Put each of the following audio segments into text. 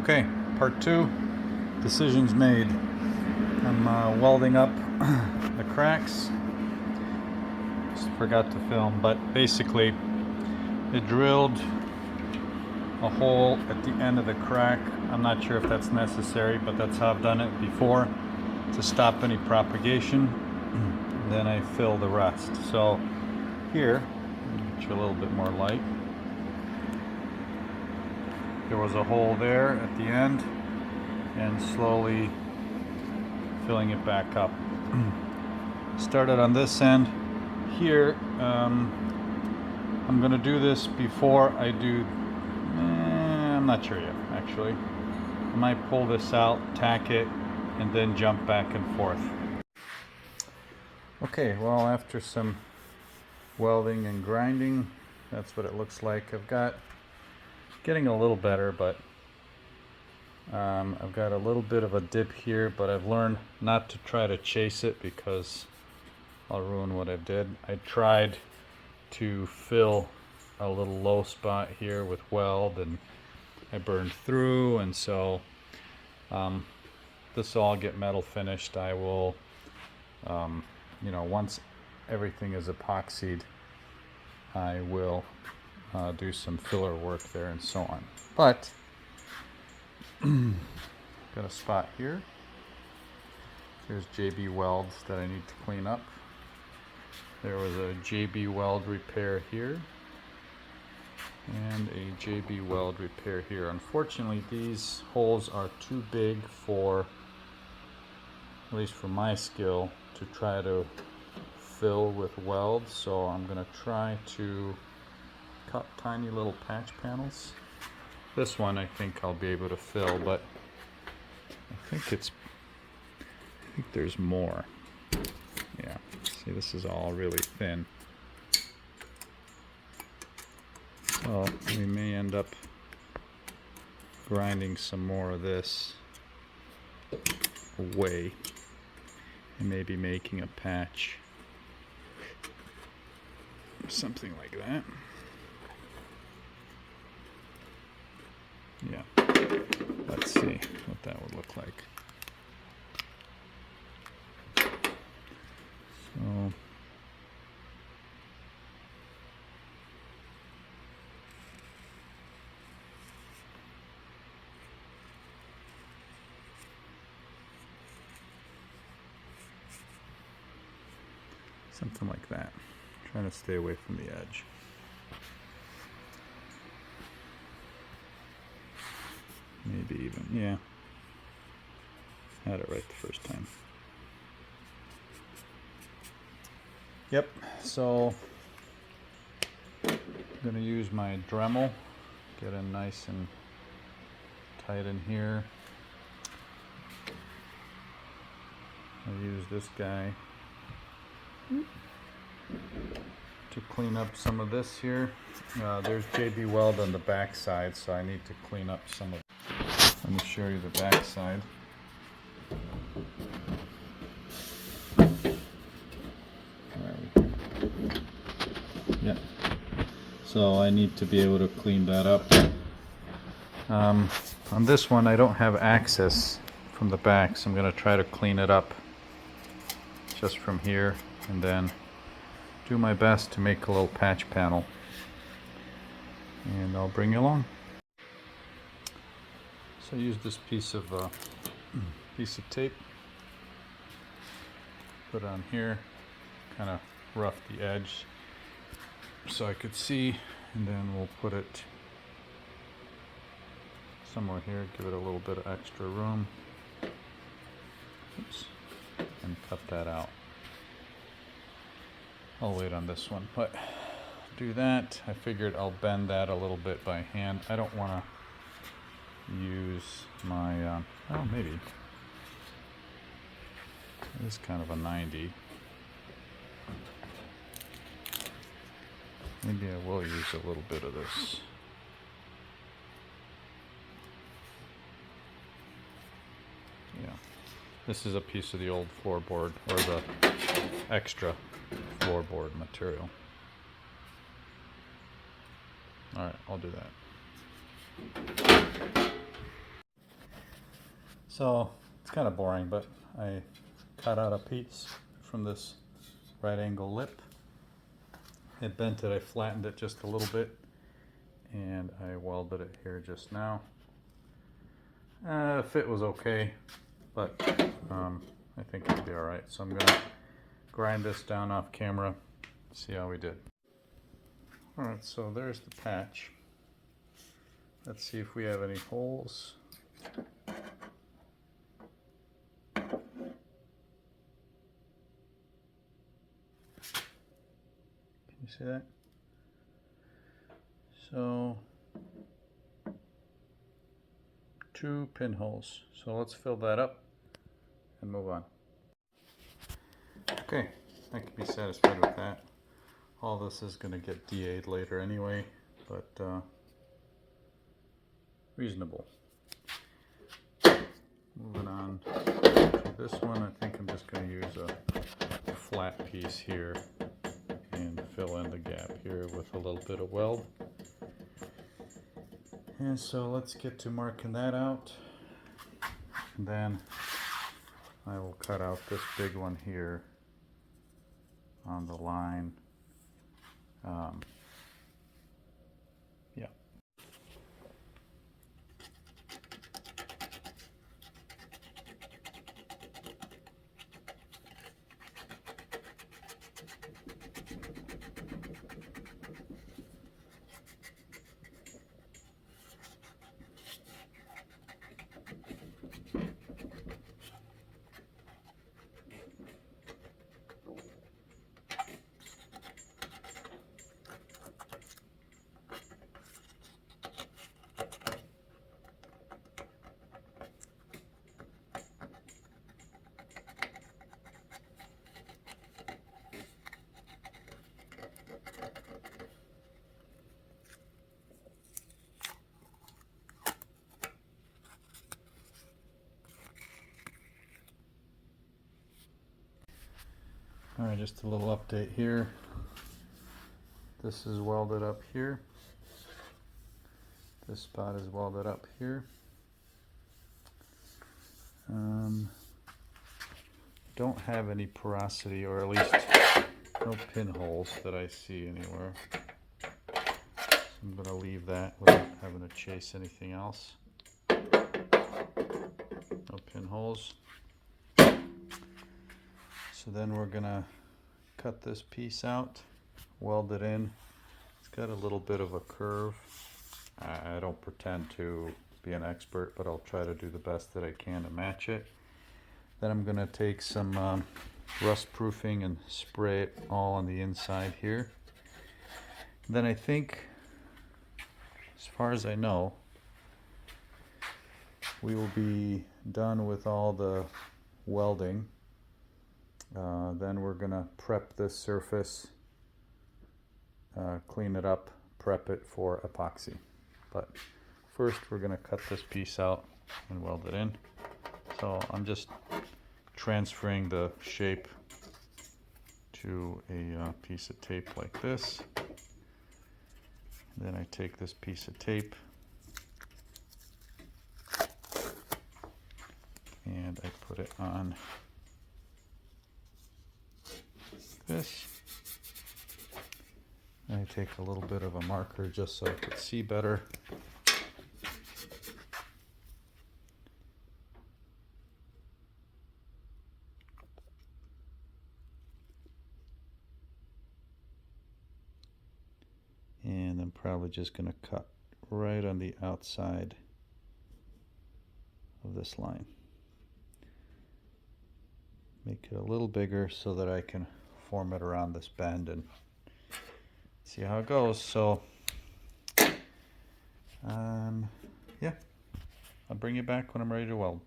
Okay, part two, decisions made. I'm welding up the cracks. Just forgot to film, but basically it drilled a hole at the end of the crack. I'm not sure if that's necessary, but that's how I've done it before to stop any propagation. Then I fill the rest. So here, get you a little bit more light. There was a hole there at the end, and slowly filling it back up. Started on this end here. I'm gonna do this before I do, I'm not sure yet actually. I might pull this out, tack it, and then jump back and forth. Okay, well, after some welding and grinding, that's what it looks like. I've got getting a little better, but I've got a little bit of a dip here, but I've learned not to try to chase it because I'll ruin what I did. I tried to fill a little low spot here with weld, and I burned through, and so this will all get metal finished. I will, once everything is epoxied, I will do some filler work there and so on. But got a spot here. There's JB welds that I need to clean up. There was a JB weld repair here and a JB weld repair here. Unfortunately, these holes are too big for, at least for my skill, to try to fill with welds, so I'm going to try to cut tiny little patch panels. This one I think I'll be able to fill, but I think there's more. Yeah, see, this is all really thin. So we may end up grinding some more of this away and maybe making a patch. Something like that. Yeah, let's see what that would look like. So something like that. Trying to stay away from the edge. Maybe even, yeah. Had it right the first time. Yep, so I'm gonna use my Dremel, get in nice and tight in here. I'll use this guy to clean up some of this here. There's JB weld on the back side, so I need to clean up some of it. Let me show you the back side. Yeah. So I need to be able to clean that up. On this one, I don't have access from the back, so I'm going to try to clean it up just from here, and then do my best to make a little patch panel, and I'll bring you along. So I use this piece of tape, put it on here, kind of rough the edge so I could see, and then we'll put it somewhere here, give it a little bit of extra room. Oops. And cut that out. I'll wait on this one, but do that. I figured I'll bend that a little bit by hand. I don't want to use my, well, maybe. It is kind of a 90. Maybe I will use a little bit of this. Yeah. This is a piece of the old floorboard, or the extra floorboard material. Alright, I'll do that. So it's kind of boring, but I cut out a piece from this right angle lip. I bent it, I flattened it just a little bit, and I welded it here just now. Fit was okay, but I think it'll be alright. So I'm going to grind this down off camera, see how we did. Alright, so there's the patch. Let's see if we have any holes. Can you see that? So 2 pinholes. So let's fill that up and move on. Okay, I can be satisfied with that. All this is going to get DA'd later anyway, but reasonable. Moving on to this one, I think I'm just going to use a flat piece here and fill in the gap here with a little bit of weld. And so let's get to marking that out. And then I will cut out this big one here on the line. Yeah. Alright, just a little update here. This is welded up here. This spot is welded up here. Don't have any porosity, or at least no pinholes that I see anywhere. So I'm going to leave that without having to chase anything else. No pinholes. So then we're going to cut this piece out, weld it in. It's got a little bit of a curve. I don't pretend to be an expert, but I'll try to do the best that I can to match it. Then I'm going to take some rust proofing and spray it all on the inside here. Then I think, as far as I know, we will be done with all the welding. Then we're going to prep this surface, clean it up, prep it for epoxy. But first we're going to cut this piece out and weld it in. So I'm just transferring the shape to a piece of tape like this. Then I take this piece of tape and I put it on this. And I take a little bit of a marker just so I could see better. And I'm probably just going to cut right on the outside of this line. Make it a little bigger so that I can form it around this bend and see how it goes. So yeah, I'll bring you back when I'm ready to weld.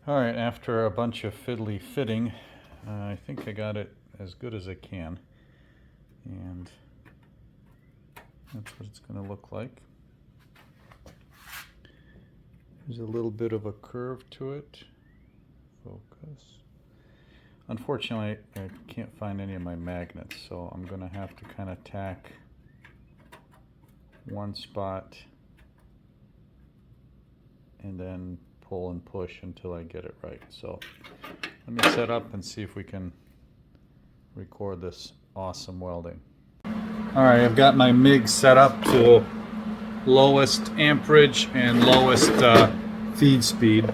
Alright, after a bunch of fiddly fitting, I think I got it as good as I can, and that's what it's going to look like. There's a little bit of a curve to it. Focus. Unfortunately, I can't find any of my magnets, so I'm going to have to kind of tack one spot and then pull and push until I get it right. So let me set up and see if we can record this awesome welding. All right, I've got my MIG set up to lowest amperage and lowest feed speed.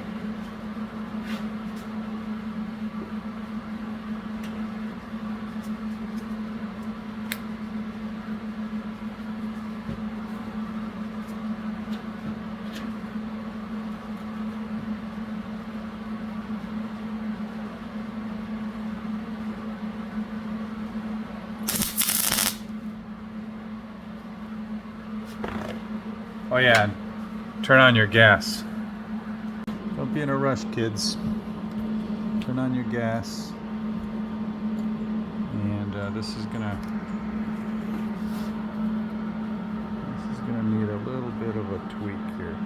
Oh yeah, turn on your gas. Don't be in a rush, kids. Turn on your gas. And this is gonna need a little bit of a tweak here.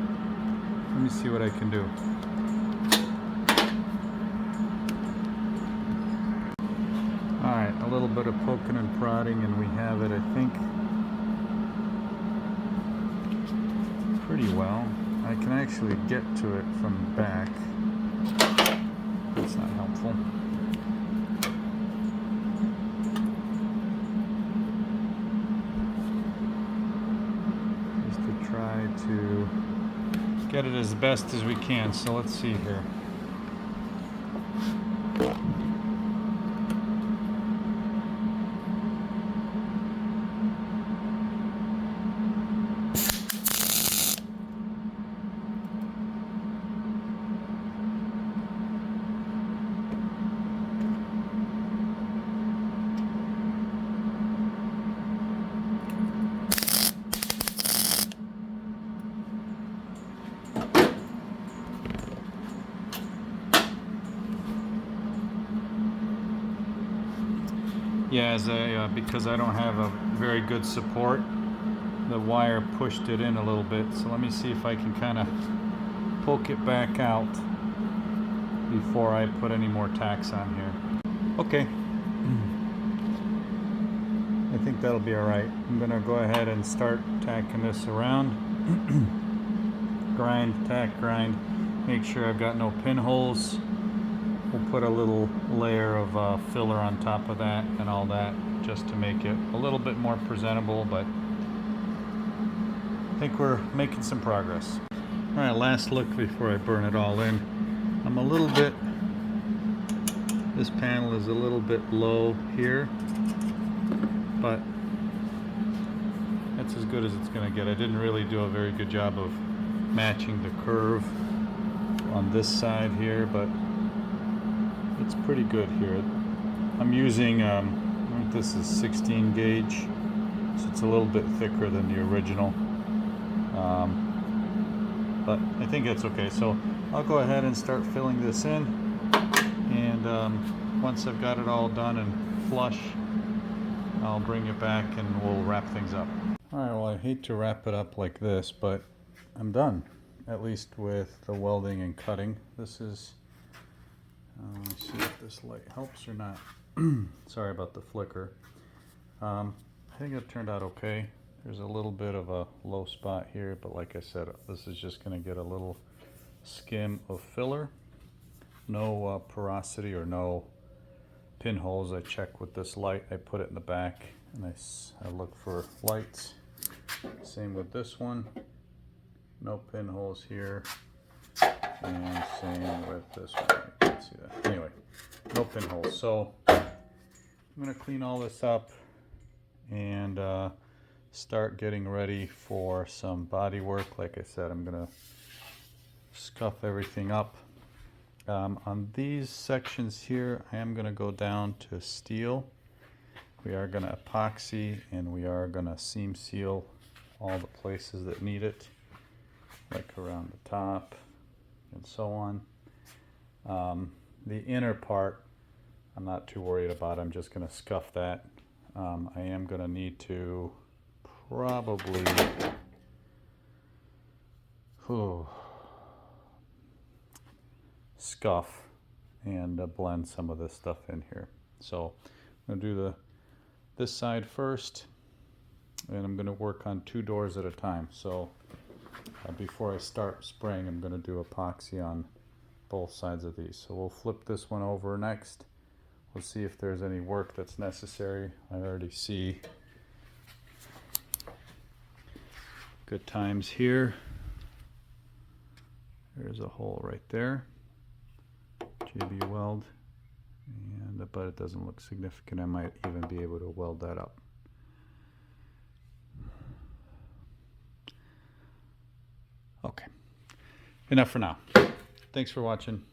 Let me see what I can do. Alright, a little bit of poking and prodding and we have it, I think, pretty well. I can actually get to it from the back. That's not helpful. Just to try to get it as best as we can. So let's see here. Yeah, because I don't have a very good support, the wire pushed it in a little bit. So let me see if I can kind of poke it back out before I put any more tacks on here. Okay. I think that'll be all right. I'm gonna go ahead and start tacking this around. Grind, tack, grind. Make sure I've got no pinholes. We'll put a little layer of filler on top of that and all that just to make it a little bit more presentable, but I think we're making some progress. All right, last look before I burn it all in. I'm a little bit, this panel is a little bit low here, but that's as good as it's gonna get. I didn't really do a very good job of matching the curve on this side here, but it's pretty good here. I'm using, I think this is 16 gauge, so it's a little bit thicker than the original. But I think it's okay. So I'll go ahead and start filling this in. And once I've got it all done and flush, I'll bring it back and we'll wrap things up. All right, well, I hate to wrap it up like this, but I'm done, at least with the welding and cutting. This is, let's see if this light helps or not. Sorry about the flicker. I think it turned out okay. There's a little bit of a low spot here, but like I said, this is just going to get a little skim of filler. No porosity or no pinholes. I check with this light. I put it in the back and I look for lights. Same with this one. No pinholes here. And same with this one. You can't see that. Anyway, no pinholes. So I'm going to clean all this up and start getting ready for some body work. Like I said, I'm going to scuff everything up. On these sections here, I am going to go down to steel. We are going to epoxy and we are going to seam seal all the places that need it, like around the top and so on. The inner part, I'm not too worried about. I'm just going to scuff that. I am going to need to probably scuff and blend some of this stuff in here. So I'm going to do this side first, and I'm going to work on 2 doors at a time. So before I start spraying, I'm going to do epoxy on both sides of these. So we'll flip this one over next. We'll see if there's any work that's necessary. I already see good times here. There's a hole right there. JB weld. But it doesn't look significant. I might even be able to weld that up. Okay, enough for now. Thanks for watching.